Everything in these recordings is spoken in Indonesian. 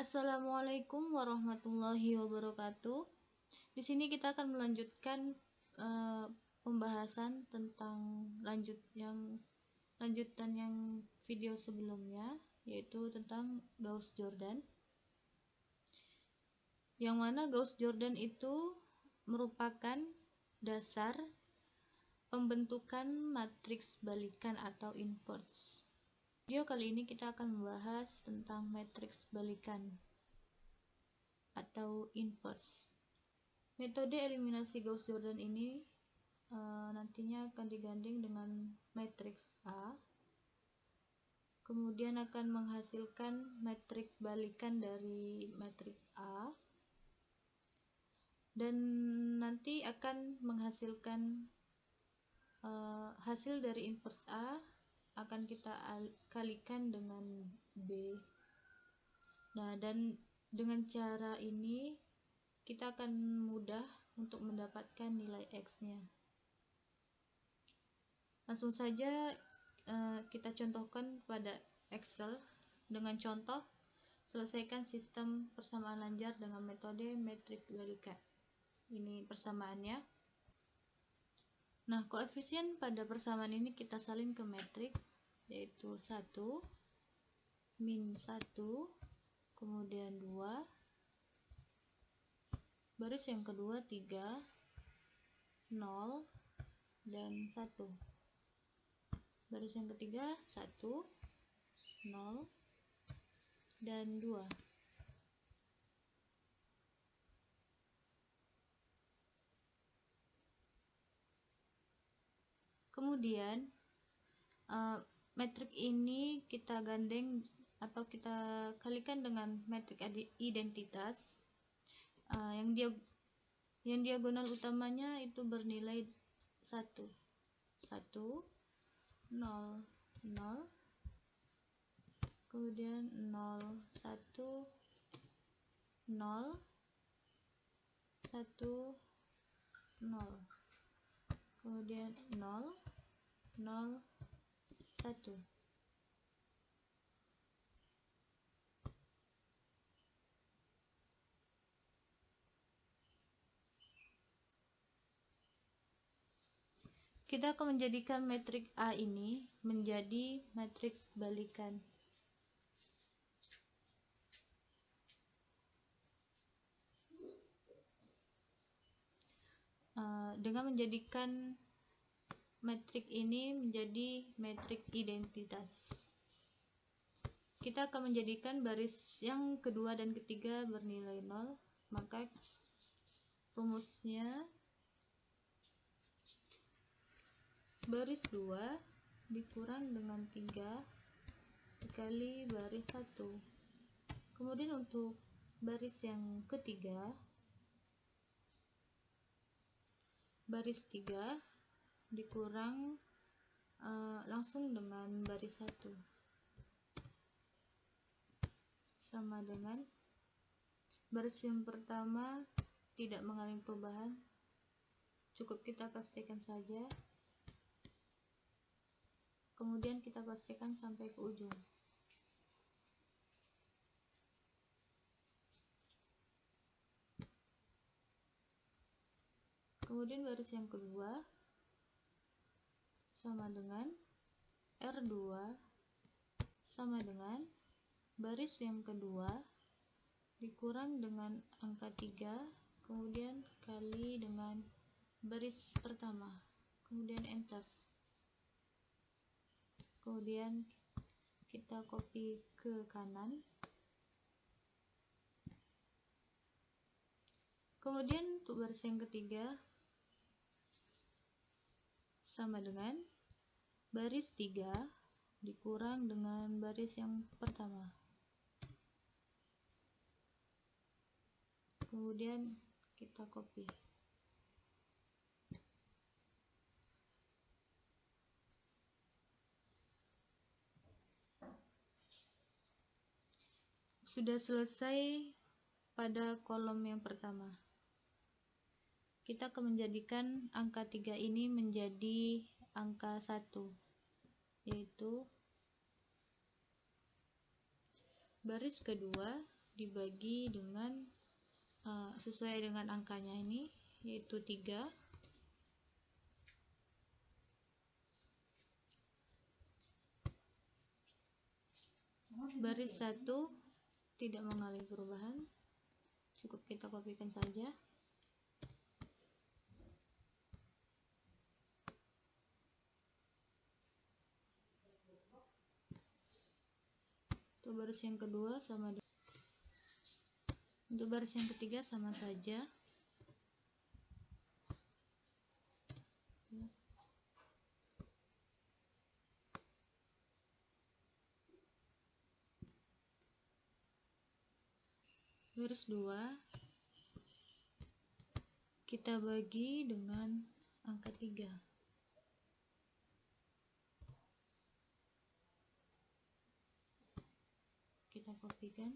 Assalamualaikum warahmatullahi wabarakatuh. Di sini kita akan melanjutkan pembahasan tentang lanjutan yang video sebelumnya, yaitu tentang Gauss-Jordan. Yang mana Gauss-Jordan itu merupakan dasar pembentukan matriks balikan atau inverse. Video kali ini kita akan membahas tentang matriks balikan atau inverse. Metode eliminasi Gauss-Jordan ini nantinya akan digandeng dengan matriks A, kemudian akan menghasilkan matriks balikan dari matriks A, dan nanti akan menghasilkan hasil dari inverse A akan kita kalikan dengan B. Nah, dan dengan cara ini kita akan mudah untuk mendapatkan nilai X-nya. Langsung saja kita contohkan pada Excel dengan contoh selesaikan sistem persamaan lanjar dengan metode matriks balikan. Ini persamaannya. Nah, koefisien pada persamaan ini kita salin ke matriks, yaitu 1, min 1, kemudian 2, baris yang kedua 3, 0, dan 1. Baris yang ketiga 1, 0, dan 2. Kemudian matriks ini kita gandeng atau kita kalikan dengan matriks identitas yang diagonal utamanya itu bernilai 1, 1, 0, 0, kemudian 0, 1, 0, 1, 0, kemudian 0, 0, 1. Kita akan menjadikan matriks A ini menjadi matriks balikan. Dengan menjadikan matriks ini menjadi matriks identitas, kita akan menjadikan baris yang kedua dan ketiga bernilai 0, maka rumusnya baris 2 dikurang dengan 3 dikali baris 1. Kemudian untuk baris yang ketiga, baris 3 dikurang langsung dengan baris 1 sama dengan baris yang pertama tidak mengalami perubahan, cukup kita pastikan saja, kemudian kita pastikan sampai ke ujung. Kemudian baris yang kedua sama dengan R2 sama dengan baris yang kedua dikurang dengan angka 3, kemudian kali dengan baris pertama, kemudian enter. Kemudian kita copy ke kanan. Kemudian untuk baris yang ketiga sama dengan baris 3 dikurang dengan baris yang pertama. Kemudian kita copy. Sudah selesai pada kolom yang pertama. Kita akan menjadikan angka 3 ini menjadi angka 1, yaitu baris kedua dibagi dengan sesuai dengan angkanya ini, yaitu 3. Baris 1 tidak mengalami perubahan, cukup kita kopikan saja. Untuk baris yang kedua sama, untuk baris yang ketiga sama saja. Baris 2 kita bagi dengan angka 3. Kita kopikan.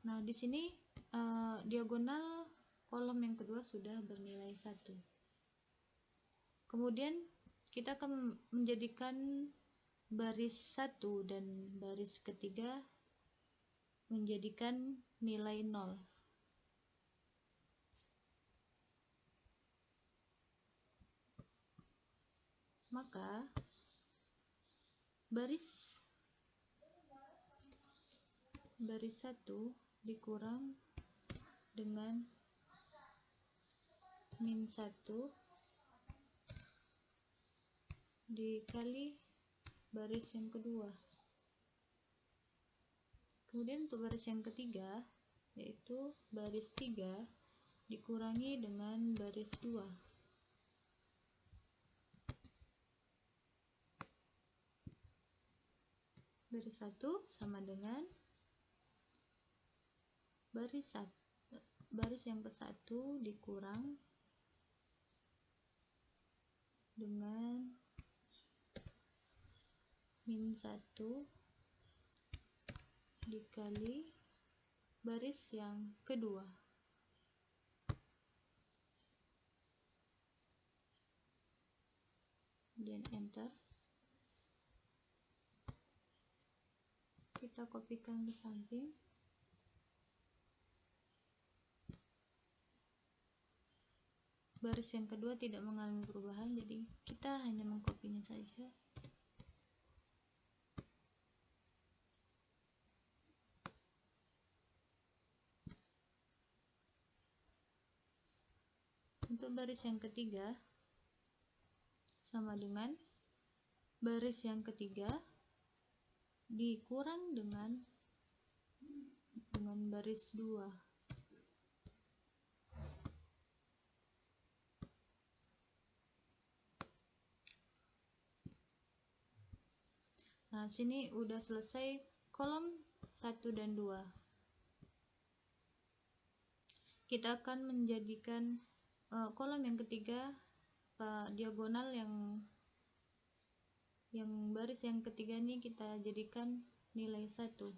Nah, di sini diagonal kolom yang kedua sudah bernilai 1. Kemudian kita akan menjadikan baris 1 dan baris ketiga menjadikan nilai 0. Maka baris 1 dikurang dengan min 1 dikali baris yang kedua. Kemudian untuk baris yang ketiga, yaitu baris 3 dikurangi dengan baris 2. Baris 1 sama dengan baris yang ke-1 dikurang dengan min 1 dikali baris yang kedua. Kemudian enter. Kita kopikan ke samping. Baris yang kedua tidak mengalami perubahan, jadi kita hanya mengkopinya saja. Untuk baris yang ketiga sama dengan baris yang ketiga dikurang dengan baris 2. Nah, sini udah selesai kolom 1 dan 2. Kita akan menjadikan kolom yang ketiga diagonal yang baris yang ketiga ini kita jadikan nilai 1.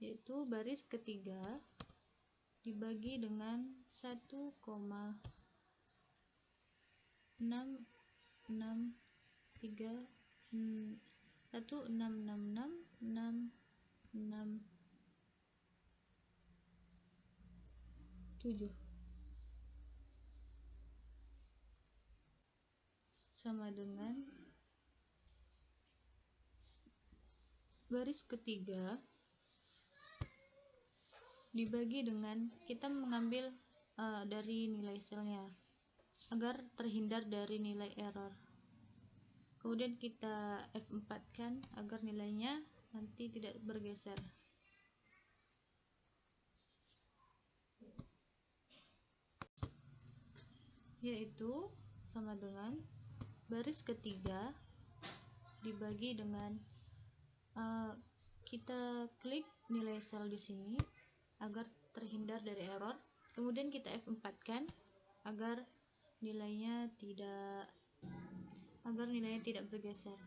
Yaitu baris ketiga dibagi dengan 1,663 sama dengan baris ketiga dibagi dengan, kita mengambil dari nilai selnya agar terhindar dari nilai error. Kemudian kita F4 kan agar nilainya nanti tidak bergeser. Yaitu sama dengan baris ketiga dibagi dengan kita klik nilai sel di sini agar terhindar dari error. Kemudian kita F4 kan agar nilainya tidak bergeser.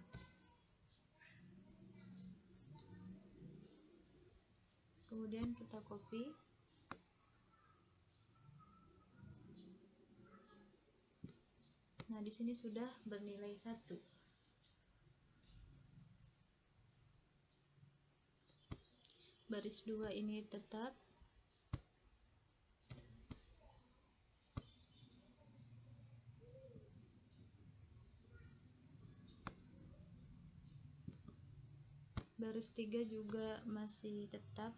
Kemudian kita copy. Nah, di sini sudah bernilai 1. Baris 2 ini tetap. Baris 3 juga masih tetap.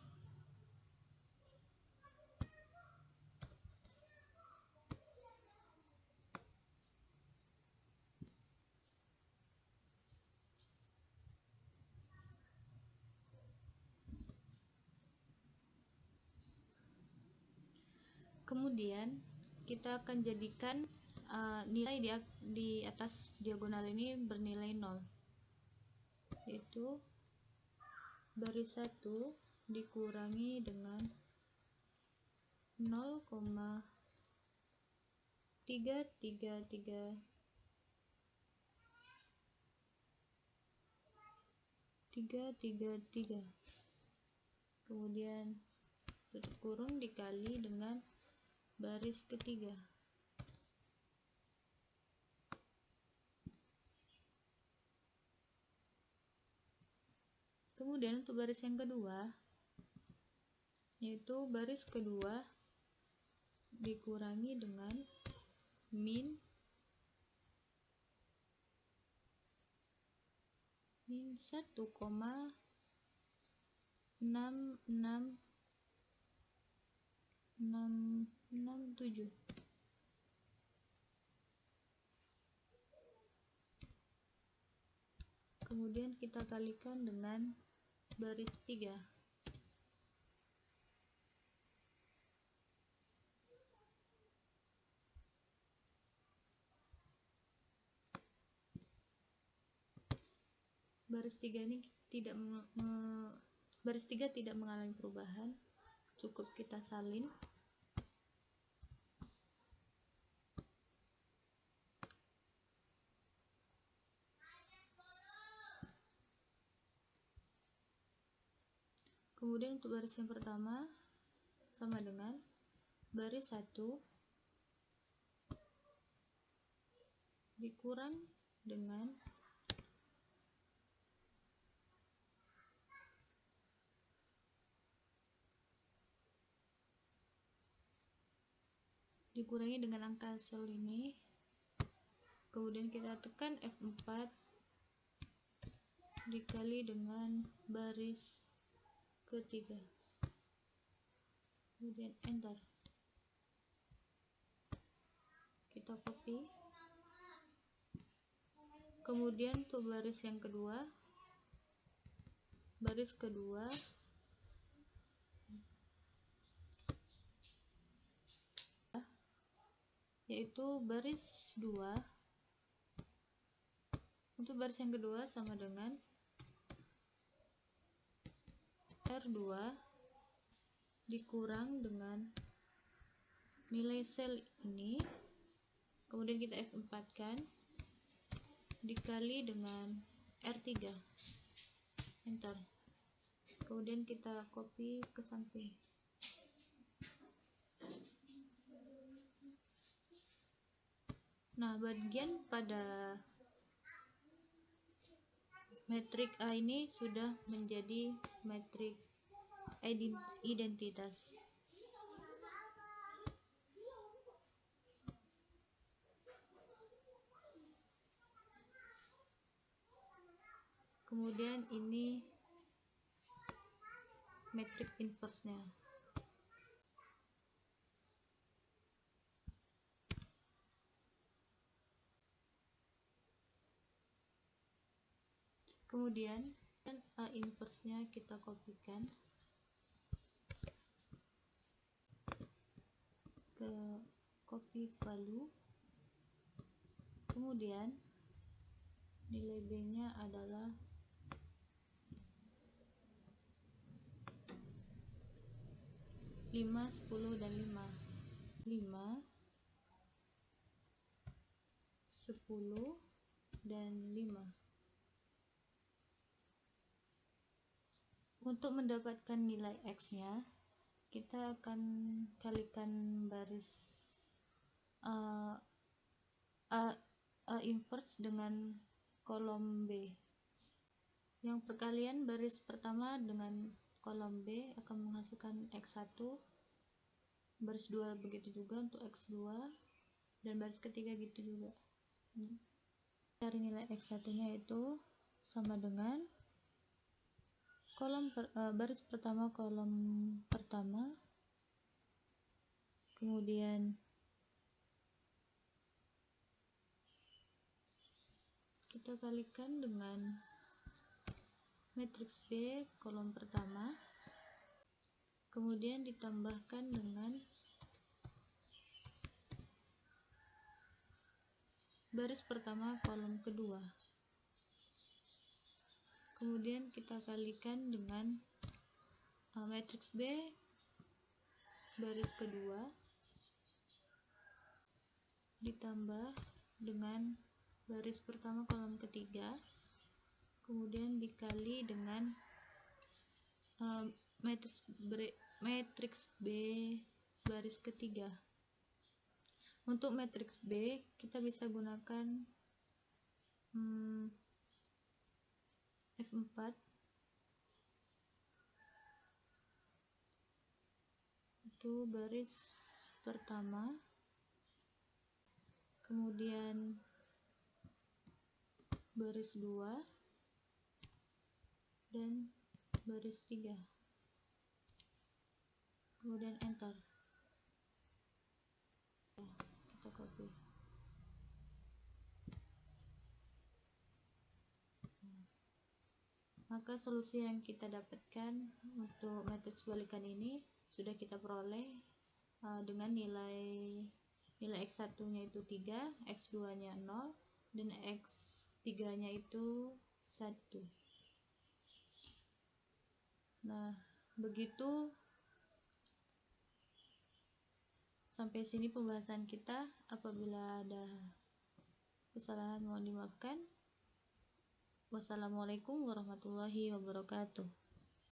Kemudian kita akan jadikan nilai di atas diagonal ini bernilai 0, yaitu baris 1 dikurangi dengan 0,333, kemudian tutup kurung dikali dengan baris ketiga. Kemudian untuk baris yang kedua, yaitu baris kedua dikurangi dengan min 1,66667. Kemudian kita kalikan dengan baris 3. Baris 3 ini baris 3 tidak mengalami perubahan, cukup kita salin. Kemudian untuk baris yang pertama sama dengan baris 1 dikurang dengan dikurangi dengan angka sel ini, kemudian kita tekan F4 dikali dengan baris ketiga, kemudian enter. Kita copy. Kemudian untuk baris yang kedua, yaitu baris 2. Untuk baris yang kedua sama dengan R2 dikurang dengan nilai sel ini, kemudian kita F4 kan dikali dengan R3, enter. Kemudian kita copy ke samping. Nah, bagian pada metrik A ini sudah menjadi metrik identitas. Kemudian ini metrik inverse-nya. Kemudian A inverse-nya kita kopikan ke copy value. Kemudian nilai B-nya adalah 5, 10, dan 5. 5, 10, dan 5. Untuk mendapatkan nilai X-nya, kita akan kalikan baris inverse dengan kolom B. Yang perkalian baris pertama dengan kolom B akan menghasilkan X1, baris 2 begitu juga untuk X2, dan baris ketiga gitu juga. Cari nilai X1 nya itu sama dengan baris pertama kolom pertama, kemudian kita kalikan dengan matriks B kolom pertama, kemudian ditambahkan dengan baris pertama kolom kedua, kemudian kita kalikan dengan matriks B baris kedua ditambah dengan baris pertama kolom ketiga, kemudian dikali dengan matriks B baris ketiga. Untuk matriks B kita bisa gunakan F4 itu baris pertama, kemudian baris 2 dan baris 3, kemudian enter. Kita copy. Maka solusi yang kita dapatkan untuk matriks balikan ini sudah kita peroleh dengan nilai X1 nya itu 3, X2 nya 0, dan X3 nya itu 1. Nah, begitu sampai sini pembahasan kita. Apabila ada kesalahan mohon dimaafkan. Wassalamualaikum warahmatullahi wabarakatuh.